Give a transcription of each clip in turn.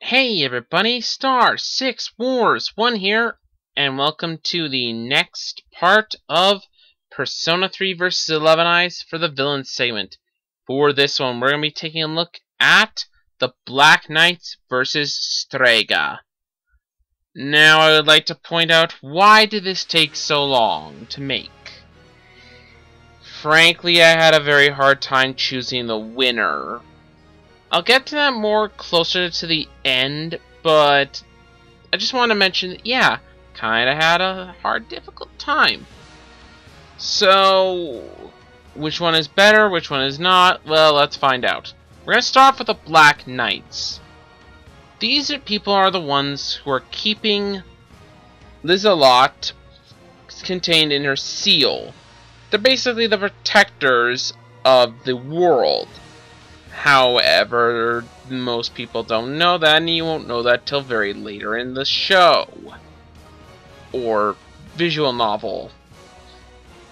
Hey everybody, Star 6 Wars 1 here, and welcome to the next part of Persona 3 vs. 11 Eyes for the Villain segment. For this one, we're going to be taking a look at the Black Knights vs. Strega. Now, I would like to point out, why did this take so long to make? Frankly, I had a very hard time choosing the winner. I'll get to that more closer to the end, but I just want to mention that, yeah, kinda had a hard, difficult time. So, which one is better, which one is not? Well, let's find out. We're gonna start off with the Black Knights. These people are the ones who are keeping Lizelot contained in her seal. They're basically the protectors of the world. However, most people don't know that, and you won't know that till very later in the show. Or visual novel.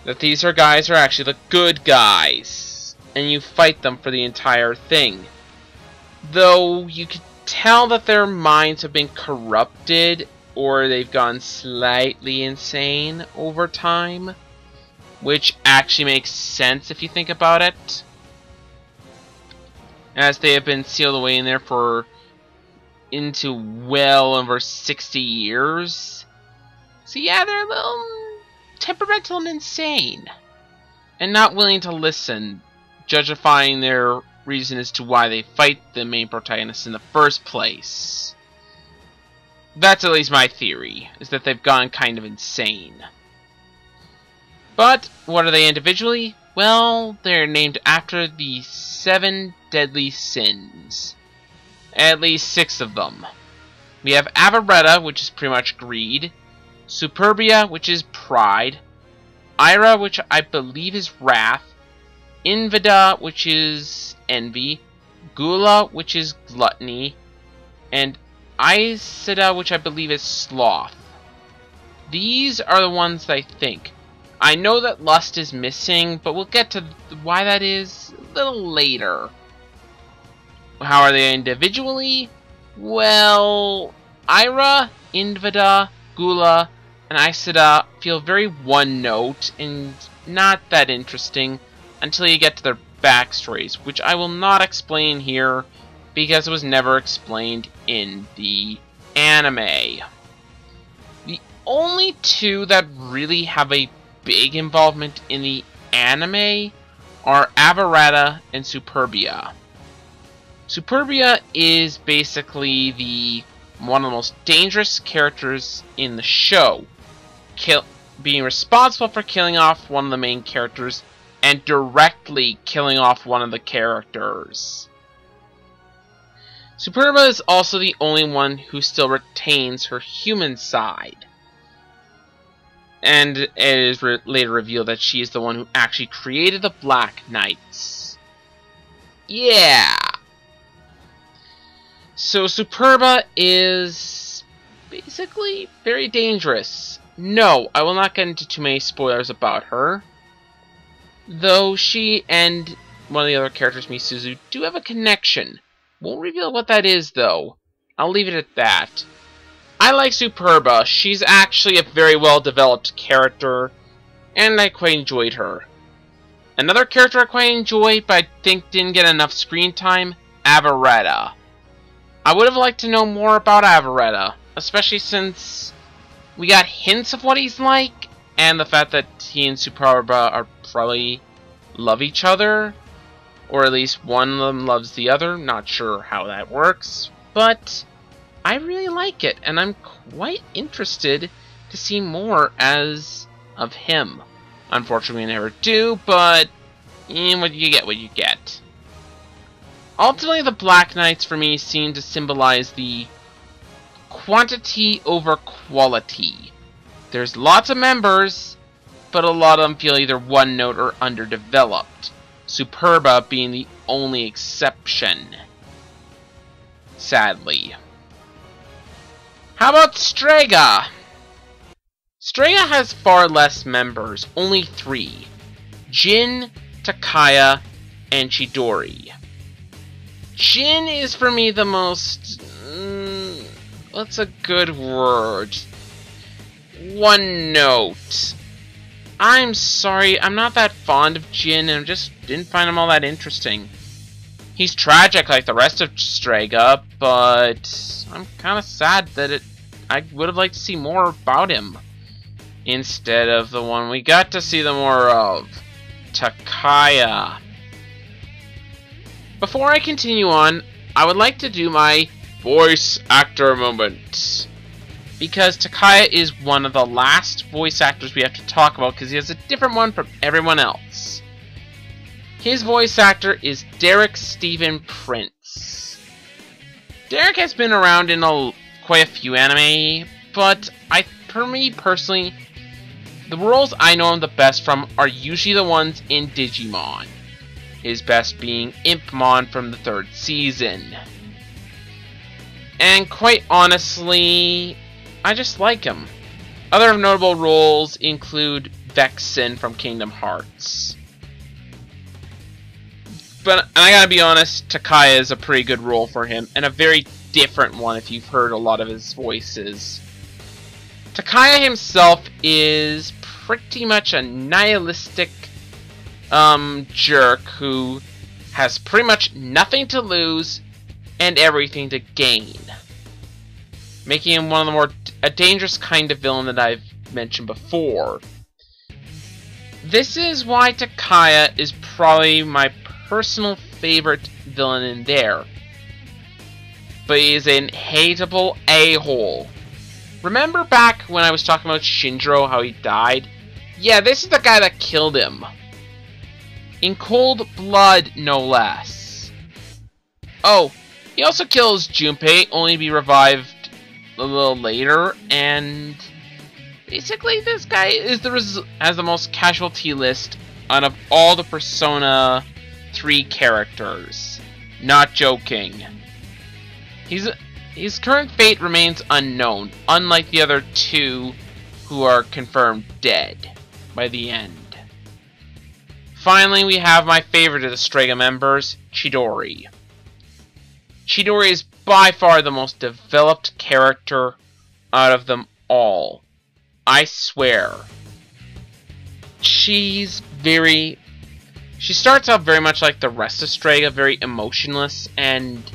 That these guys are actually the good guys, and you fight them for the entire thing. Though, you could tell that their minds have been corrupted, or they've gone slightly insane over time. Which actually makes sense if you think about it. As they have been sealed away in there for into well over 60 years. So yeah, they're a little temperamental and insane. And not willing to listen, justifying their reason as to why they fight the main protagonist in the first place. That's at least my theory, is that they've gone kind of insane. But, what are they individually? Well, they're named after the 7 deadly sins. At least 6 of them. We have Avaretta, which is pretty much greed. Superbia, which is pride. Ira, which I believe is wrath. Invida, which is envy. Gula, which is gluttony. And Aisida, which I believe is sloth. These are the ones that I think. I know that lust is missing, but we'll get to why that is a little later. How are they individually? Well, Ira, Invida, Gula, and Aisida feel very one-note and not that interesting until you get to their backstories, which I will not explain here because it was never explained in the anime. The only two that really have a big involvement in the anime are Avaretta and Superbia. Superbia is basically one of the most dangerous characters in the show, being responsible for killing off one of the main characters and directly killing off one of the characters. Superbia is also the only one who still retains her human side. And it is later revealed that she is the one who actually created the Black Knights. Yeah! So Superbia is basically very dangerous. No, I will not get into too many spoilers about her. Though she and one of the other characters, Misuzu, do have a connection. Won't reveal what that is, though. I'll leave it at that. I like Superbia. She's actually a very well-developed character, and I quite enjoyed her. Another character I quite enjoyed, but I think didn't get enough screen time, Avaretta. I would have liked to know more about Avaretta, especially since we got hints of what he's like, and the fact that he and Superbia are probably love each other, or at least one of them loves the other. Not sure how that works, but I really like it, and I'm quite interested to see more of him. Unfortunately, we never do, but what you get, what you get. Ultimately, the Black Knights for me seem to symbolize the quantity over quality. There's lots of members, but a lot of them feel either one-note or underdeveloped. Superbia being the only exception. Sadly. How about Strega? Strega has far less members, only 3. Jin, Takaya, and Chidori. Jin is for me the most What's a good word? One note. I'm sorry, I'm not that fond of Jin, and just didn't find him all that interesting. He's tragic like the rest of Strega, but I'm kind of sad that I would have liked to see more about him instead of the one we got to see the more of, Takaya. Before I continue on, I would like to do my voice actor moment, because Takaya is one of the last voice actors we have to talk about because he has a different one from everyone else. His voice actor is Derek Stephen Prince. Derek has been around in quite a few anime, but for me personally, the roles I know him the best from are usually the ones in Digimon. His best being Impmon from the 3rd season. And quite honestly, I just like him. Other notable roles include Vexen from Kingdom Hearts. But I gotta be honest, Takaya is a pretty good role for him, and a very different one if you've heard a lot of his voices. Takaya himself is pretty much a nihilistic jerk who has pretty much nothing to lose and everything to gain, making him one of the a dangerous kind of villain that I've mentioned before. This is why Takaya is probably my personal favorite villain in there. But he is an hateable a-hole. Remember back when I was talking about Shinjiro, how he died? Yeah, this is the guy that killed him. In cold blood, no less. Oh, he also kills Junpei, only to be revived a little later, and basically this guy is has the most casualty list out of all the Persona 3 characters. Not joking. His current fate remains unknown, unlike the other 2 who are confirmed dead by the end. Finally, we have my favorite of the Strega members, Chidori. Chidori is by far the most developed character out of them all. I swear. She starts out very much like the rest of Strega, very emotionless and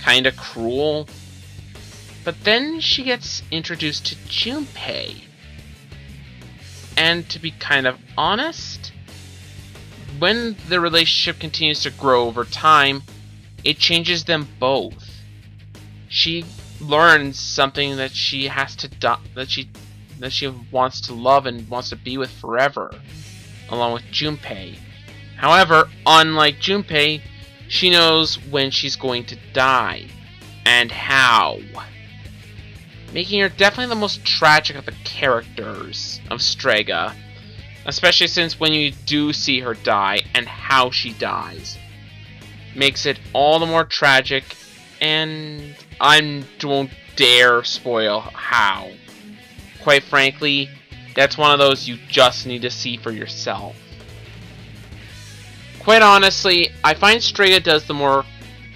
kinda cruel. But then she gets introduced to Junpei. And to be kind of honest, when the relationship continues to grow over time, it changes them both. She learns something that she has to that she wants to love and wants to be with forever, along with Junpei. However, unlike Junpei, she knows when she's going to die and how, making her definitely the most tragic of the characters of Strega, especially since when you do see her die and how she dies, makes it all the more tragic, and I don't dare spoil how. Quite frankly, that's one of those you just need to see for yourself. Quite honestly, I find Strega does the more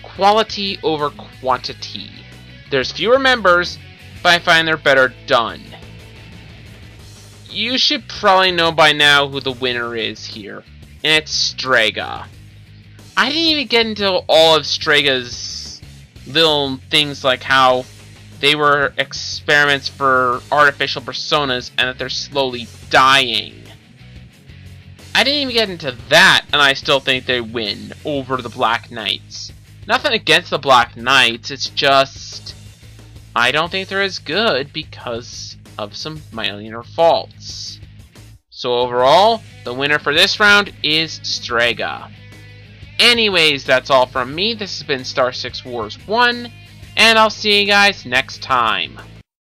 quality over quantity. There's fewer members, but I find they're better done. You should probably know by now who the winner is here, and it's Strega. I didn't even get into all of Strega's little things like how they were experiments for artificial personas and that they're slowly dying. I didn't even get into that, and I still think they win over the Black Knights. Nothing against the Black Knights, it's just I don't think they're as good because of some minor faults. So overall, the winner for this round is Strega. Anyways, that's all from me. This has been Star 6 Wars 1, and I'll see you guys next time.